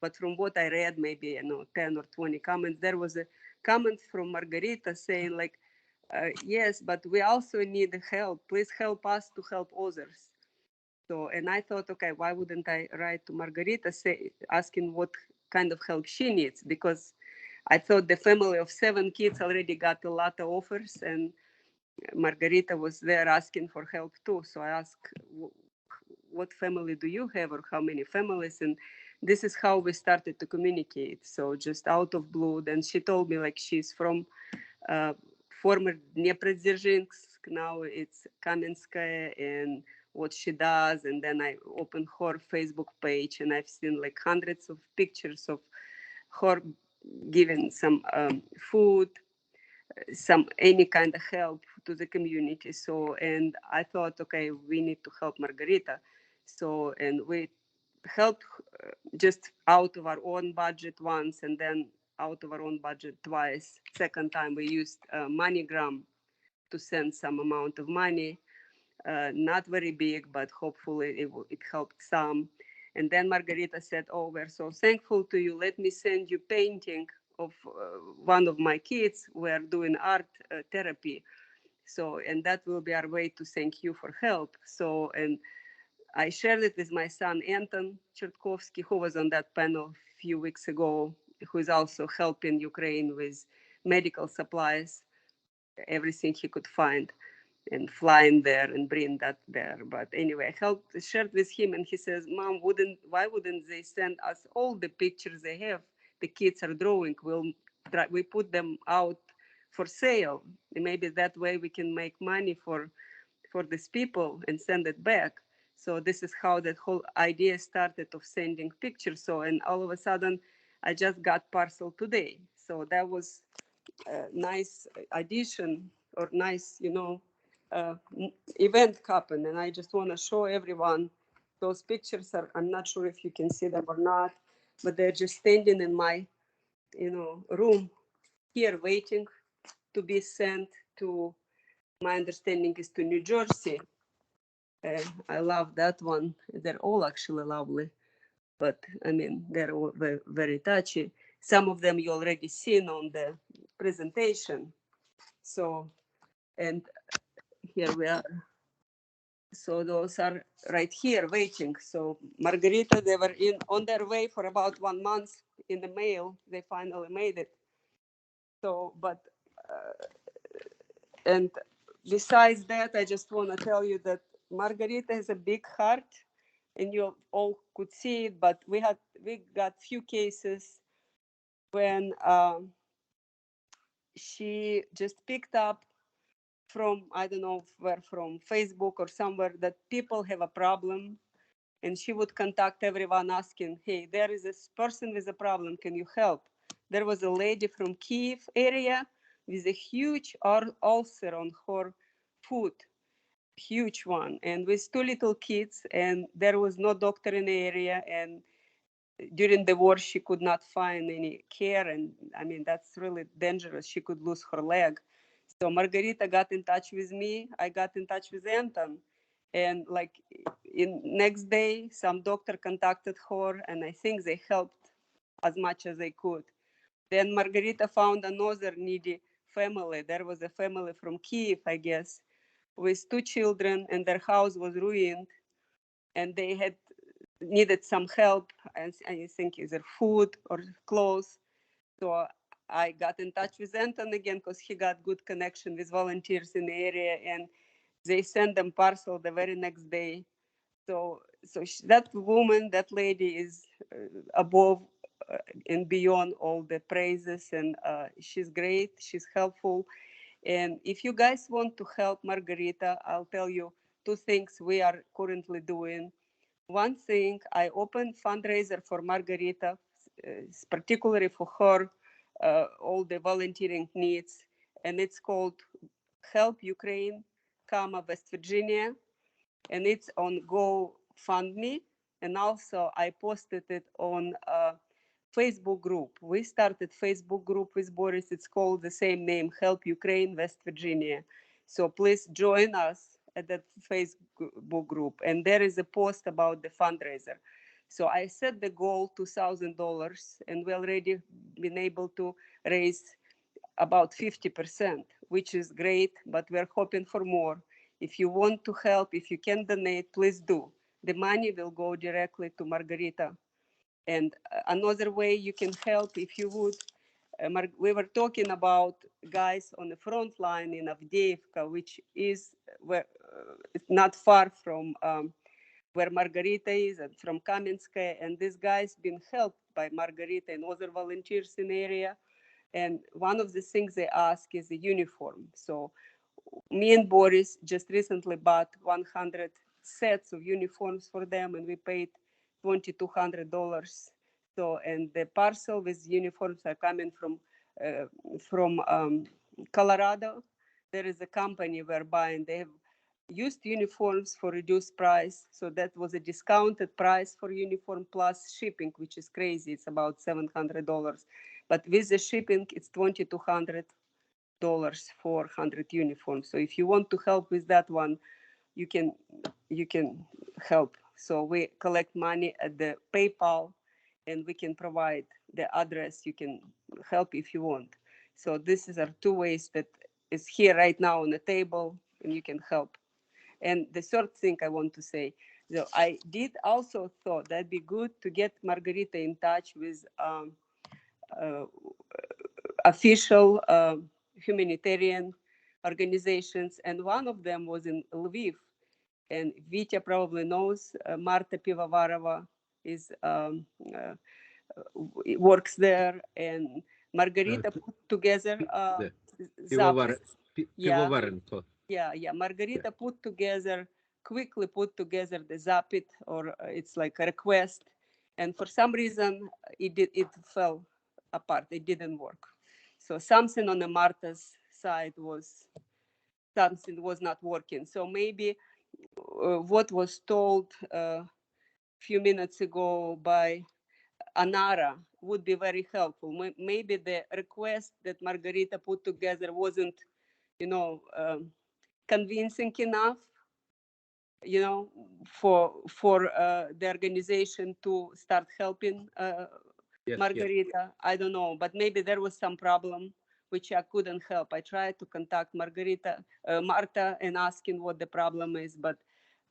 but from what I read, maybe 10 or 20 comments, there was a comment from Margarita saying like, yes, but we also need help. Please help us to help others. So, and I thought, okay, why wouldn't I write to Margarita, asking what kind of help she needs? Because I thought the family of 7 kids already got a lot of offers, and Margarita was there asking for help too. So I asked, what family do you have, or how many families? And this is how we started to communicate. So just out of blue, then she told me like she's from former Dnipro Region, now it's Kamenskoye, and what she does. And then I opened her Facebook page, and I've seen like hundreds of pictures of her giving some food, some any kind of help to the community. So, and I thought, okay, we need to help Margarita. So, and we helped just out of our own budget once, and then out of our own budget twice. Second time we used MoneyGram to send some amount of money. Not very big, but hopefully it helped some. And then Margarita said, oh, we're so thankful to you. Let me send you painting of one of my kids. We're doing art therapy. So, and that will be our way to thank you for help. So, and I shared it with my son, Anton Cherkovsky, who was on that panel a few weeks ago, who is also helping Ukraine with medical supplies, everything he could find, and flying there and bring that there. But anyway, I shared with him, and he says, Mom, why wouldn't they send us all the pictures they have? The kids are drawing. We put them out for sale. And maybe that way we can make money for these people and send it back. So this is how that whole idea started of sending pictures. So, and all of a sudden, I just got parcel today. So that was a nice addition, or nice, event happened. And I just want to show everyone those pictures. I'm not sure if you can see them or not, but they're just standing in my, room here waiting to be sent to, my understanding is to New Jersey. I love that one. They're all actually lovely, but I mean, they're all very, very touchy. Some of them you already seen on the presentation. So, and here we are. So those are right here waiting. So Margarita, they were on their way for about 1 month in the mail. They finally made it. So, but, and besides that, I just want to tell you that Margarita has a big heart, and you all could see it, but we got few cases when she just picked up from, I don't know where, from Facebook or somewhere, that people have a problem, and she would contact everyone asking, hey, there is this person with a problem, can you help? There was a lady from Kyiv area with a huge ulcer on her foot, huge one, and with 2 little kids, and there was no doctor in the area, and during the war she could not find any care, and I mean, that's really dangerous. She could lose her leg. So Margarita got in touch with me. I got in touch with Anton, and like in next day, some doctor contacted her, and I think they helped as much as they could. Then Margarita found another needy family. There was a family from Kyiv, I guess, with 2 children, and their house was ruined, and they had needed some help, and I think either food or clothes. So I got in touch with Anton again because he got good connection with volunteers in the area, and they sent them parcel the very next day. So that woman, that lady is above and beyond all the praises, and she's great, she's helpful. And if you guys want to help Margarita, I'll tell you 2 things we are currently doing. One thing, I opened fundraiser for Margarita, particularly for her, all the volunteering needs, and it's called Help Ukraine, West Virginia, and it's on GoFundMe, and also I posted it on Facebook group. We started Facebook group with Boris. It's called the same name, Help Ukraine, West Virginia. So please join us at that Facebook group. And there is a post about the fundraiser. So I set the goal $2,000, and we already been able to raise about 50%, which is great, but we're hoping for more. If you want to help, if you can donate, please do. The money will go directly to Margarita. And another way you can help, if you would, we were talking about guys on the front line in Avdiivka, which is not far from where Margarita is, and from Kamenskoye. And these guys been helped by Margarita and other volunteers in the area. And one of the things they ask is a uniform. So me and Boris just recently bought 100 sets of uniforms for them, and we paid $2,200. So, and the parcel with uniforms are coming from Colorado. There is a company we're buying. They have used uniforms for reduced price. So that was a discounted price for uniform plus shipping, which is crazy. It's about $700. But with the shipping, it's $2,200 for 100 uniforms. So if you want to help with that one, you can help. So we collect money at the PayPal, and we can provide the address. You can help if you want. So this is our 2 ways that is here right now on the table, and you can help. And the third thing I want to say, so I did also thought that'd be good to get Margarita in touch with official humanitarian organizations, and one of them was in Lviv, and Vitya probably knows. Marta Pivovarova is works there, and Margarita put together Pivovarenko. Margarita quickly put together the Zapit, or it's like a request, and for some reason it fell apart. It didn't work. So something on the Marta's side was not working. So maybe what was told a few minutes ago by Anara would be very helpful. Maybe the request that Margarita put together wasn't, convincing enough, for the organization to start helping Margarita. I don't know, but maybe there was some problem which I couldn't help. I tried to contact Marta, and asking what the problem is, but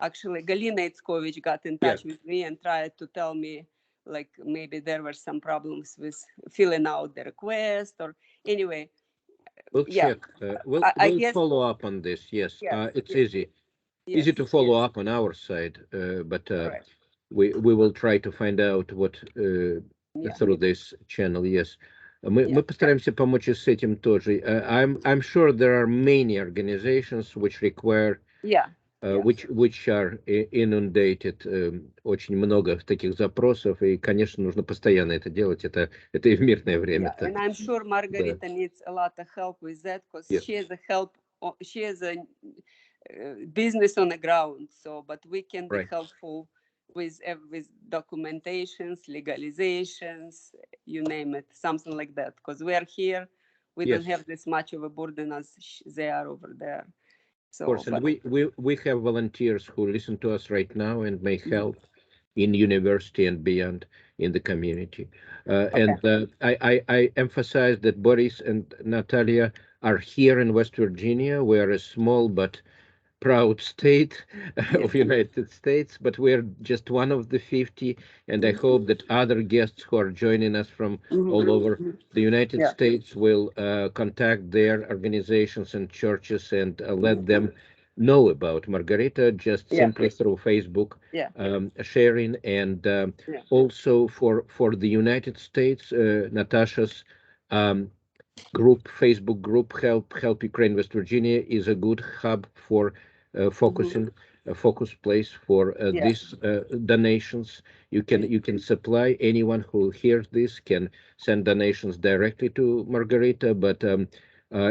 actually Galina Itzkovich got in touch with me and tried to tell me like maybe there were some problems with filling out the request, or anyway. We'll check. We'll guess, follow up on this. Yes, it's easy to follow up on our side, but we will try to find out what through this channel. Yes, мы постараемся помочь с этим тоже. I'm sure there are many organizations which require which are inundated, очень много таких запросов, и, конечно, нужно постоянно это делать, это и в мирное время. And I'm sure Margarita needs a lot of help with that, because she has a business on the ground, so, but we can be helpful with documentations, legalizations, you name it, something like that, because we are here, we don't have this much of a burden as they are over there. So, of course, and we have volunteers who listen to us right now and may help in university and beyond in the community. And I emphasize that Boris and Natalia are here in West Virginia. We are a small but proud state of United States, but we're just one of the 50, and I hope that other guests who are joining us from all over the United States will contact their organizations and churches and let them know about Margarita, just simply through Facebook sharing, and also for the United States, Natasha's Facebook group, Help Ukraine West Virginia, is a good hub for focus place for these donations. You can supply. Anyone who hears this can send donations directly to Margarita, but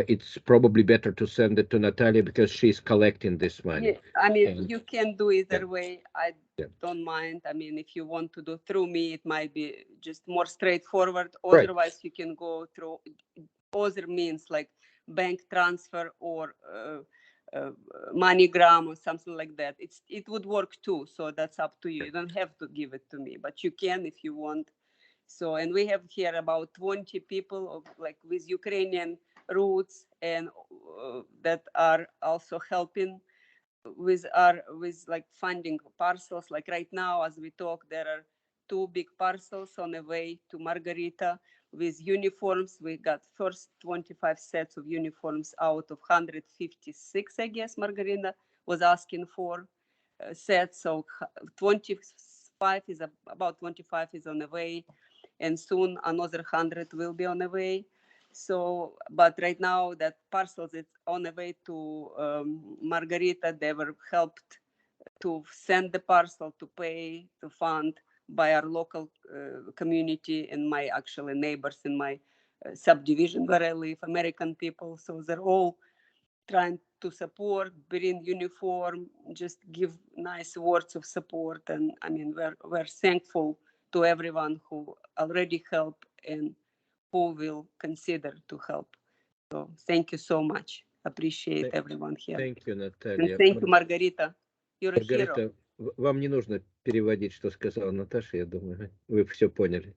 it's probably better to send it to Natalia because she's collecting this money. I mean, you can do either way. I don't mind. I mean, if you want to do through me, it might be just more straightforward. Otherwise, you can go through other means like bank transfer or MoneyGram or something like that. It would work too, so that's up to you. You don't have to give it to me, but you can if you want. So, and we have here about 20 people like with Ukrainian roots and that are also helping with like funding parcels. Like right now, as we talk, there are 2 big parcels on the way to Margarita with uniforms. We got first 25 sets of uniforms out of 156, I guess Margarita was asking for sets. So 25 is on the way, and soon another 100 will be on the way. So, but right now that parcels it's on the way to Margarita. They were helped to send the parcel, to pay, to fund by our local community and my actually neighbors in my subdivision where I live, American people. So they're all trying to support, bring uniform, just give nice words of support. And I mean, we're thankful to everyone who already helped and who will consider to help. So thank you so much. Appreciate everyone here. Thank you, Natalia. And thank you, Margarita. You're a hero. Маргарита, вам не нужно переводить, что сказала Наташа, я думаю, вы все поняли.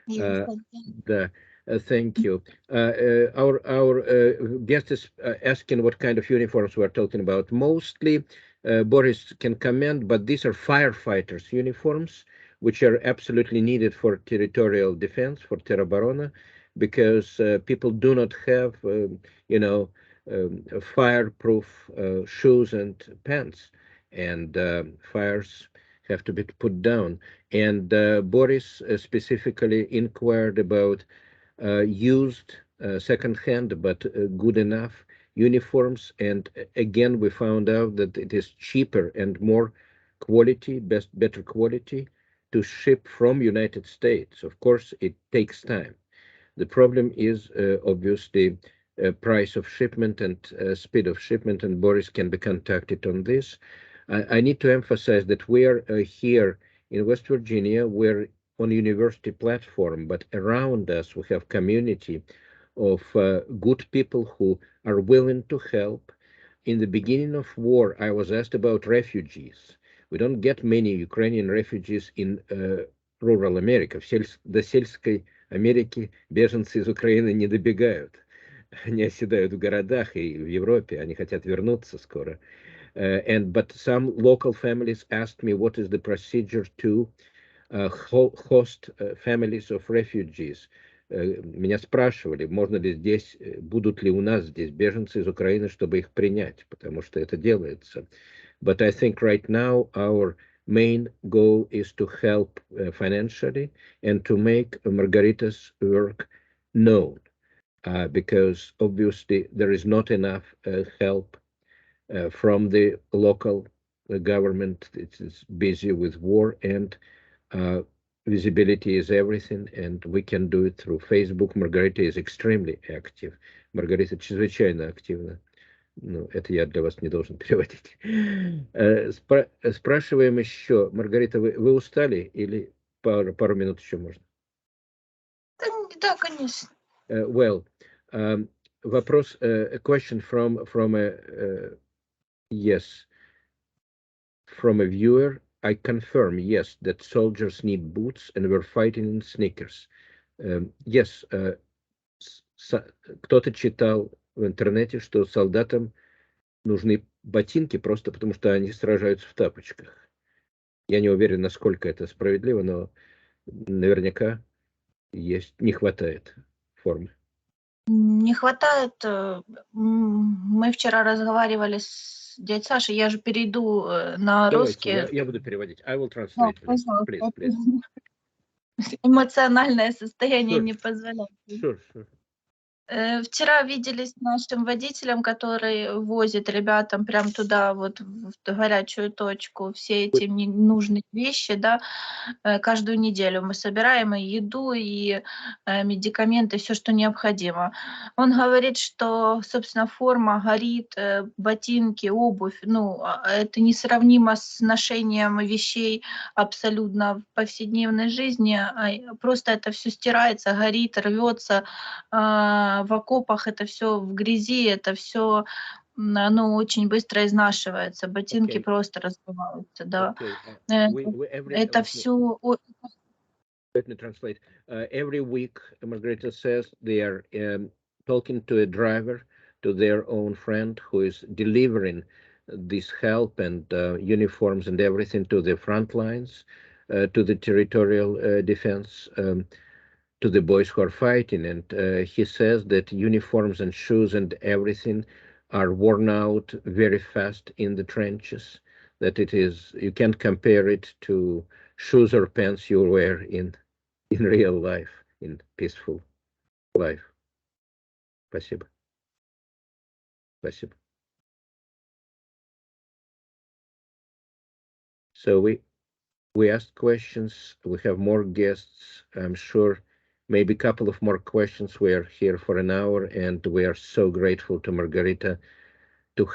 Да, thank you. Our guest is asking what kind of uniforms we're talking about. Mostly, Boris can comment, but these are firefighters' uniforms, which are absolutely needed for territorial defense, for Teroborona, because people do not have, fireproof shoes and pants, and fires have to be put down. And Boris specifically inquired about used second-hand but good enough uniforms, and again we found out that it is cheaper and more quality, better quality to ship from United States. Of course, it takes time. The problem is obviously price of shipment and speed of shipment, and Boris can be contacted on this. I need to emphasize that we are here in West Virginia. We're on a university platform, but around us we have community of good people who are willing to help. In the beginning of war, I was asked about refugees. We don't get many Ukrainian refugees in rural America. До сельской Америки беженцы из Украины не добегают. они оседают в городах и в Европе, они хотят вернуться скоро. But some local families asked me what is the procedure to host families of refugees. Меня спрашивали, можно ли здесь, будут ли у нас здесь беженцы из Украины, чтобы их принять, потому что это делается. But I think right now our main goal is to help financially and to make Margarita's work known, because obviously there is not enough help from the local government. It's busy with war, and visibility is everything, and we can do it through Facebook. Margarita is extremely active. Маргарита чрезвычайно активна. Ну, это я для вас не должен переводить. Спрашиваем еще. Маргарита, вы устали или пару минут еще можно? Да, конечно. Well, вопрос, a question from a viewer. I confirm, yes, that soldiers need boots and we're fighting in sneakers. Yes, кто-то читал в интернете, что солдатам нужны ботинки просто потому, что они сражаются в тапочках. Я не уверен, насколько это справедливо, но наверняка не хватает формы. Не хватает. Мы вчера разговаривали с дядей Сашей, я же перейду на русский. Давайте, я буду переводить. I will translate, please. Эмоциональное состояние не позволяет. Sure. Вчера виделись с нашим водителем, который возит ребятам прям туда, вот в горячую точку, все эти ненужные вещи, да, каждую неделю мы собираем и еду, и медикаменты, все, что необходимо. Он говорит, что, собственно, форма горит, ботинки, обувь, ну, это несравнимо с ношением вещей абсолютно в повседневной жизни, просто это все стирается, горит, рвется, в окопах это все в грязи, это все, оно очень быстро изнашивается, ботинки просто разбиваются, да. Это все. Let me translate. Every week, Margarita says they are talking to a driver, to their own friend who is delivering this help and uniforms and everything to the front lines, to the territorial defense, to the boys who are fighting. And he says that uniforms and shoes and everything are worn out very fast in the trenches, that you can't compare it to shoes or pants you wear in real life, in peaceful life. Спасибо. So we asked questions. We have more guests. I'm sure maybe a couple of more questions. We are here for an hour, and we are so grateful to Margarita to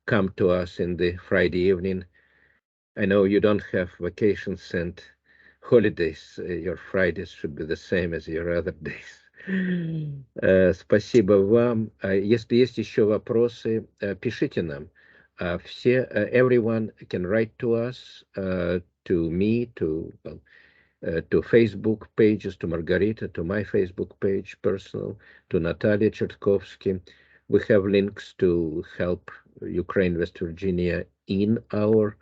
come to us in the Friday evening. I know you don't have vacations and holidays. Your Fridays should be the same as your other days. Спасибо вам. Если есть еще вопросы, пишите нам. Everyone can write to us, to me, to Facebook pages, to Margarita, to my Facebook page, personal, to Natalia Chertkovsky. We have links to help Ukraine, West Virginia in our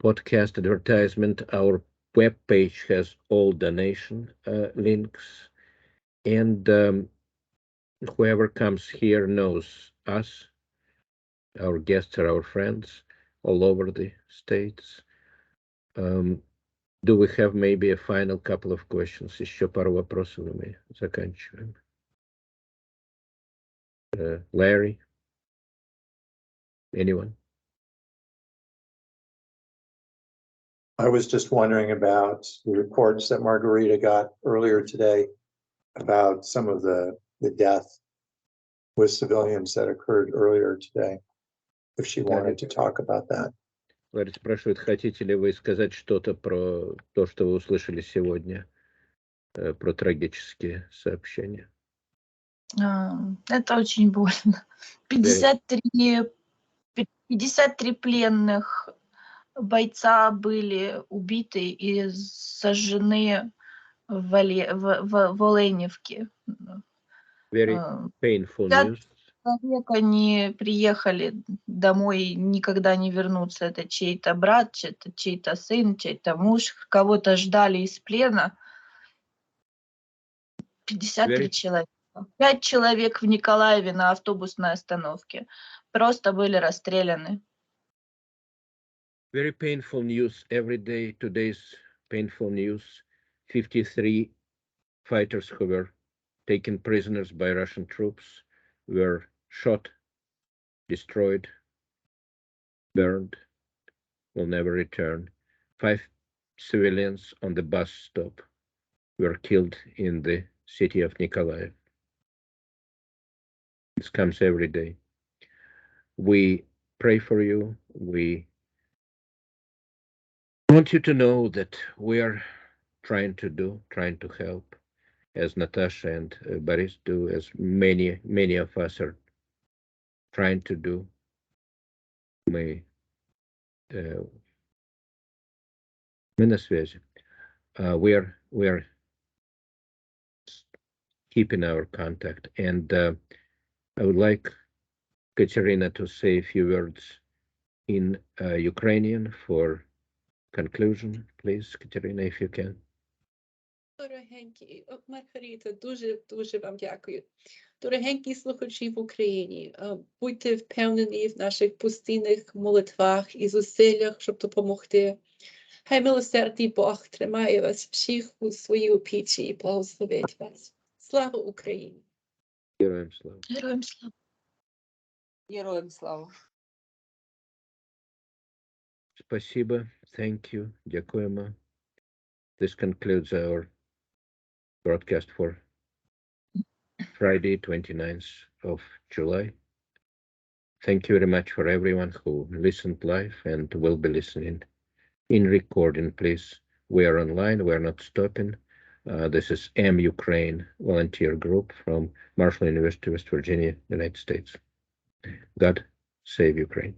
podcast advertisement. Our web page has all donation links, and whoever comes here knows us. Our guests are our friends all over the states. Do we have maybe a final couple of questions? Еще пару вопросов, и мы заканчиваем. Larry? Anyone? I was just wondering about the reports that Margarita got earlier today about some of the death with civilians that occurred earlier today, if she wanted to talk about that. Ларри спрашивает, хотите ли вы сказать что-то про то, что вы услышали сегодня, про трагические сообщения? Это очень больно. 53 пленных бойца были убиты и сожжены в Оленевке. Very painful news. Человека не приехали домой, никогда не вернутся. Это чей-то брат, чей-то сын, чей-то муж. Кого-то ждали из плена. 53 человека. 5 человек в Николаеве на автобусной остановке. Просто были расстреляны. Very painful news every day. Today's painful news. 53 fighters who were taken prisoners by Russian troops were shot, destroyed, burned, will never return. 5 civilians on the bus stop were killed in the city of Nikolaev. This comes every day. We pray for you. We want you to know that we are trying to help, as Natasha and Boris do, as many of us are trying to do. Мы на связи. We are keeping our contact, and I would like Katerina to say a few words in Ukrainian for conclusion, please, Katerina, if you can. Дорогенькі, Маргарита, дуже вам дякую. Дорогенькі слухачі в Україні, будьте впевнені в наших постійних молитвах і зусиллях, щоб допомогти. Хай милосердний Бог тримає вас всіх у своїй опіці і благословить вас. Слава Україні! Героям слава. Героям слава. Героям слава. Спасибо. Thank you. Дякуємо. This concludes our broadcast for Friday, 29th of July. Thank you very much for everyone who listened live and will be listening in recording. Please, we are online. We are not stopping. This is MUkraine volunteer group from Marshall University, West Virginia, United States. God save Ukraine.